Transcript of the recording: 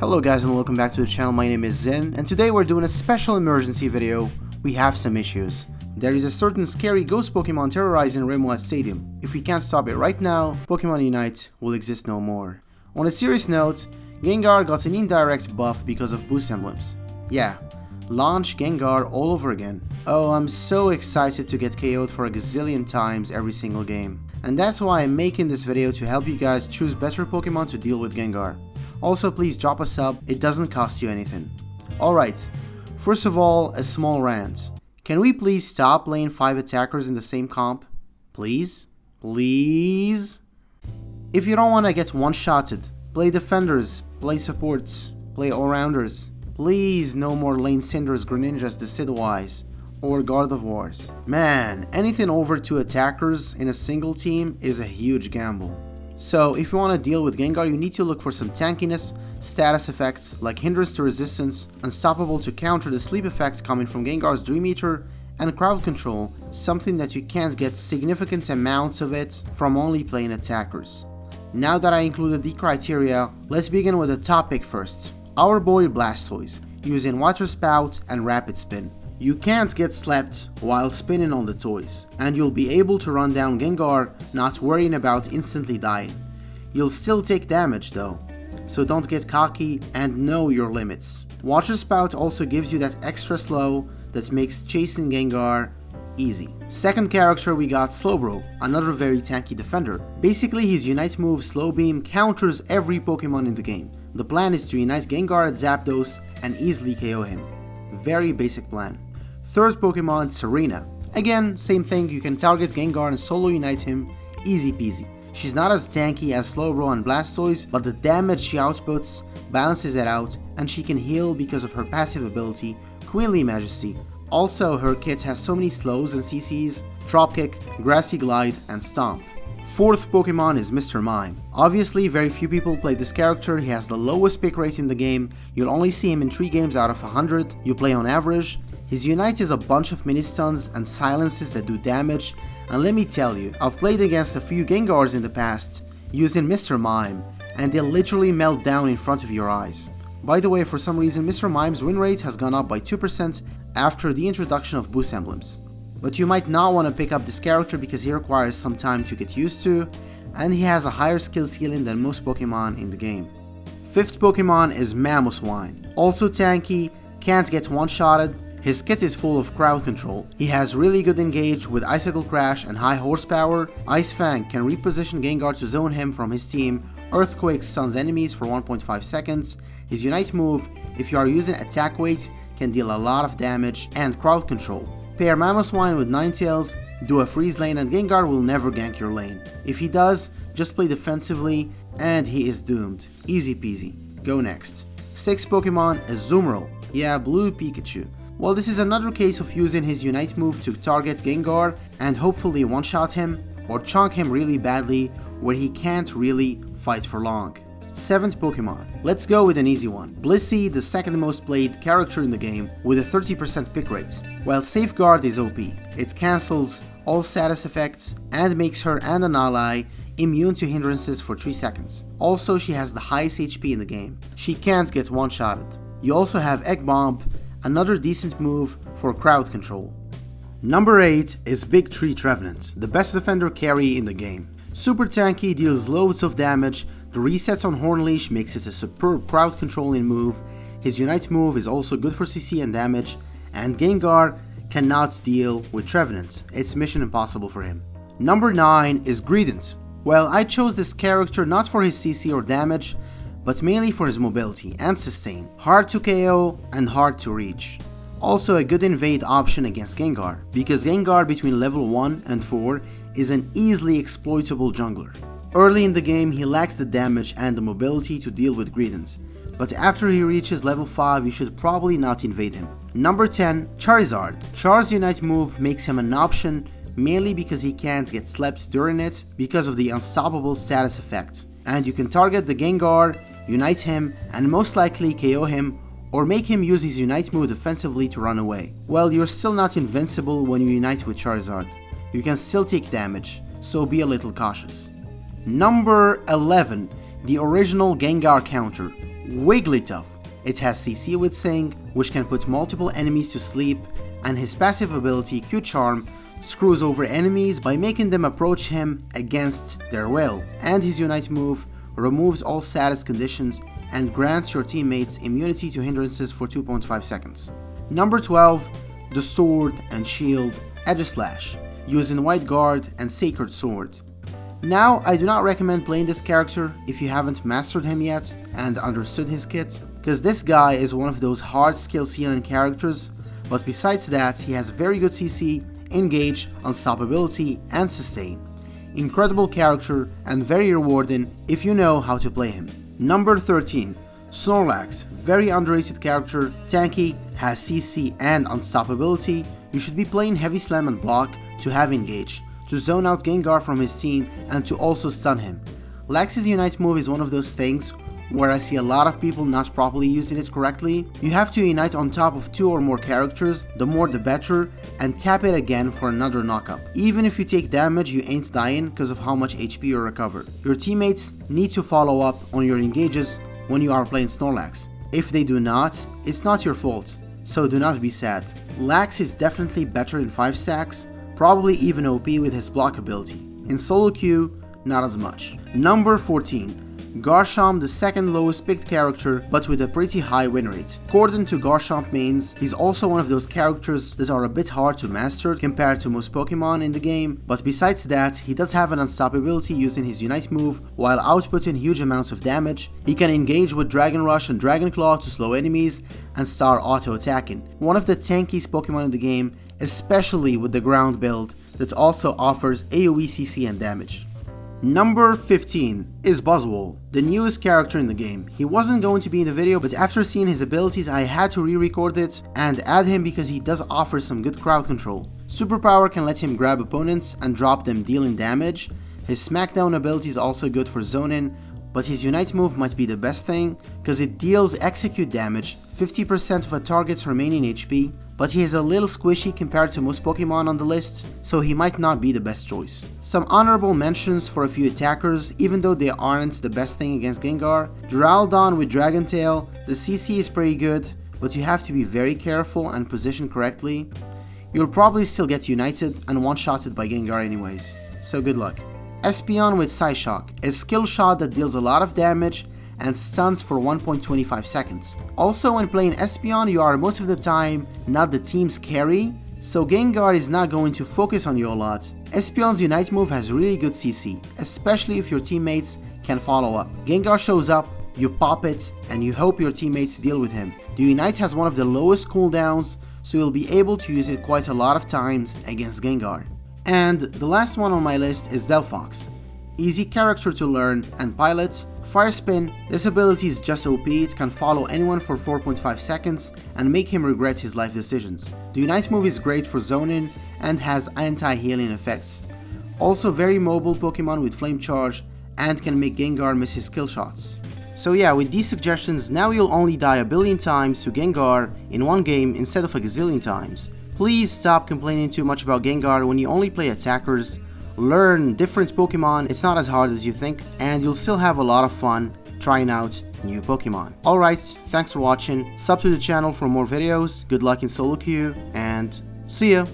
Hello guys and welcome back to the channel. My name is Zen and today we're doing a special emergency video. We have some issues. There is a certain scary ghost Pokemon terrorizing Rimwood Stadium. If we can't stop it right now, Pokemon Unite will exist no more. On a serious note, Gengar got an indirect buff because of boost emblems. Yeah, launch Gengar all over again. Oh, I'm so excited to get KO'd for a gazillion times every single game. And that's why I'm making this video, to help you guys choose better Pokemon to deal with Gengar. Also, please drop a sub, it doesn't cost you anything. Alright, first of all, a small rant. Can we please stop playing 5 attackers in the same comp? Please? Please? If you don't want to get one-shotted, play defenders, play supports, play all-rounders. Please, no more Lane Cinders, Greninjas, Decidueyes, or Gardevoirs. Man, anything over 2 attackers in a single team is a huge gamble. So, if you want to deal with Gengar, you need to look for some tankiness, status effects like hindrance to resistance, unstoppable to counter the sleep effect coming from Gengar's Dream Eater, and crowd control, something that you can't get significant amounts of it from only playing attackers. Now that I included the criteria, let's begin with the top pick first. Our boy Blastoise, using Water Spout and Rapid Spin. You can't get slept while spinning on the toys, and you'll be able to run down Gengar, not worrying about instantly dying. You'll still take damage though, so don't get cocky and know your limits. Water Spout also gives you that extra slow that makes chasing Gengar easy. Second character, we got Slowbro, another very tanky defender. Basically, his Unite move Slow Beam counters every Pokemon in the game. The plan is to Unite Gengar at Zapdos and easily KO him. Very basic plan. Third Pokemon, Serena. Again, same thing, you can target Gengar and solo Unite him, easy peasy. She's not as tanky as Slowbro and Blastoise, but the damage she outputs balances it out, and she can heal because of her passive ability, Queenly Majesty. Also, her kit has so many slows and CCs, Dropkick, Grassy Glide, and Stomp. Fourth Pokemon is Mr. Mime. Obviously, very few people play this character. He has the lowest pick rate in the game. You'll only see him in 3 games out of 100 you play on average. His Unite is a bunch of mini-stuns and silences that do damage, and let me tell you, I've played against a few Gengars in the past using Mr. Mime, and they'll literally melt down in front of your eyes. By the way, for some reason Mr. Mime's win rate has gone up by 2% after the introduction of boost emblems. But you might not want to pick up this character because he requires some time to get used to, and he has a higher skill ceiling than most Pokemon in the game. Fifth Pokemon is Mamoswine. Also tanky, can't get one-shotted. His kit is full of crowd control. He has really good engage with Icicle Crash and high horsepower. Ice Fang can reposition Gengar to zone him from his team. Earthquake stuns enemies for 1.5 seconds. His Unite move, if you are using attack weight, can deal a lot of damage, and crowd control. Pair Mamoswine with Ninetales, do a freeze lane, and Gengar will never gank your lane. If he does, just play defensively and he is doomed. Easy peasy. Go next. Sixth Pokemon is Azumarill. Yeah, Blue Pikachu. Well, this is another case of using his Unite move to target Gengar and hopefully one-shot him or chunk him really badly where he can't really fight for long. Seventh Pokemon. Let's go with an easy one. Blissey, the second most played character in the game with a 30% pick rate. While Safeguard is OP, it cancels all status effects and makes her and an ally immune to hindrances for 3 seconds. Also, she has the highest HP in the game. She can't get one-shotted. You also have Egg Bomb, another decent move for crowd control. Number 8 is Big Tree Trevenant, the best defender carry in the game. Super tanky, deals loads of damage, the resets on Hornleash makes it a superb crowd controlling move, his Unite move is also good for CC and damage, and Gengar cannot deal with Trevenant, it's mission impossible for him. Number 9 is Greedent. Well, I chose this character not for his CC or damage, but mainly for his mobility and sustain, hard to KO and hard to reach. Also a good invade option against Gengar, because Gengar between level 1 and 4 is an easily exploitable jungler. Early in the game he lacks the damage and the mobility to deal with Greedent, but after he reaches level 5 you should probably not invade him. Number 10, Charizard. Char's Unite move makes him an option mainly because he can't get slept during it because of the unstoppable status effect, and you can target the Gengar, Unite him, and most likely KO him or make him use his Unite move defensively to run away. Well, you're still not invincible when you Unite with Charizard. You can still take damage, so be a little cautious. Number 11 the original Gengar counter, Wigglytuff. It has CC with Sing, which can put multiple enemies to sleep, and his passive ability, Q-Charm, screws over enemies by making them approach him against their will, and his Unite move removes all status conditions and grants your teammates immunity to hindrances for 2.5 seconds. Number 12, the Sword and Shield Aegislash, using White Guard and Sacred Sword. Now, I do not recommend playing this character if you haven't mastered him yet and understood his kit, because this guy is one of those hard skill ceiling characters, but besides that, he has very good CC, Engage, Unstoppability, and Sustain. Incredible character and very rewarding if you know how to play him. Number 13, Snorlax, very underrated character, tanky, has CC and Unstoppability. You should be playing Heavy Slam and Block to have Engage, to zone out Gengar from his team and to also stun him. Lax's Unite move is one of those things where I see a lot of people not properly using it correctly. You have to unite on top of 2 or more characters, the more the better, and tap it again for another knockup. Even if you take damage, you ain't dying because of how much HP you recover. Your teammates need to follow up on your engages when you are playing Snorlax. If they do not, it's not your fault, so do not be sad. Lax is definitely better in 5 stacks, probably even OP with his block ability. In solo queue, not as much. Number 14. Garchomp, the second lowest picked character, but with a pretty high win rate. According to Garchomp mains, he's also one of those characters that are a bit hard to master compared to most Pokemon in the game, but besides that, he does have an unstoppability using his Unite move while outputting huge amounts of damage. He can engage with Dragon Rush and Dragon Claw to slow enemies and start auto-attacking. One of the tankiest Pokemon in the game, especially with the ground build that also offers AoE CC and damage. Number 15 is Buzzwole, the newest character in the game. He wasn't going to be in the video, but after seeing his abilities I had to re-record it and add him because he does offer some good crowd control. Superpower can let him grab opponents and drop them dealing damage. His Smackdown ability is also good for zoning, but his Unite move might be the best thing because it deals execute damage, 50% of a target's remaining HP, but he is a little squishy compared to most Pokemon on the list, so he might not be the best choice. Some honorable mentions for a few attackers, even though they aren't the best thing against Gengar. Duraludon with Dragon Tail, the CC is pretty good, but you have to be very careful and position correctly. You'll probably still get united and one-shotted by Gengar anyways, so good luck. Espeon with Psyshock, a skill shot that deals a lot of damage and stuns for 1.25 seconds. Also, when playing Espeon, you are most of the time not the team's carry, so Gengar is not going to focus on you a lot. Espeon's Unite move has really good CC, especially if your teammates can follow up. Gengar shows up, you pop it, and you hope your teammates deal with him. The Unite has one of the lowest cooldowns, so you'll be able to use it quite a lot of times against Gengar. And the last one on my list is Delphox. Easy character to learn and pilot. Fire Spin, this ability is just OP, it can follow anyone for 4.5 seconds and make him regret his life decisions. The Unite move is great for zoning and has anti-healing effects. Also very mobile Pokemon with Flame Charge and can make Gengar miss his skill shots. So yeah, with these suggestions, now you'll only die a billion times to Gengar in one game instead of a gazillion times. Please stop complaining too much about Gengar when you only play attackers. Learn different Pokemon, it's not as hard as you think, and you'll still have a lot of fun trying out new Pokemon. Alright, thanks for watching, sub to the channel for more videos, good luck in solo queue, and see ya!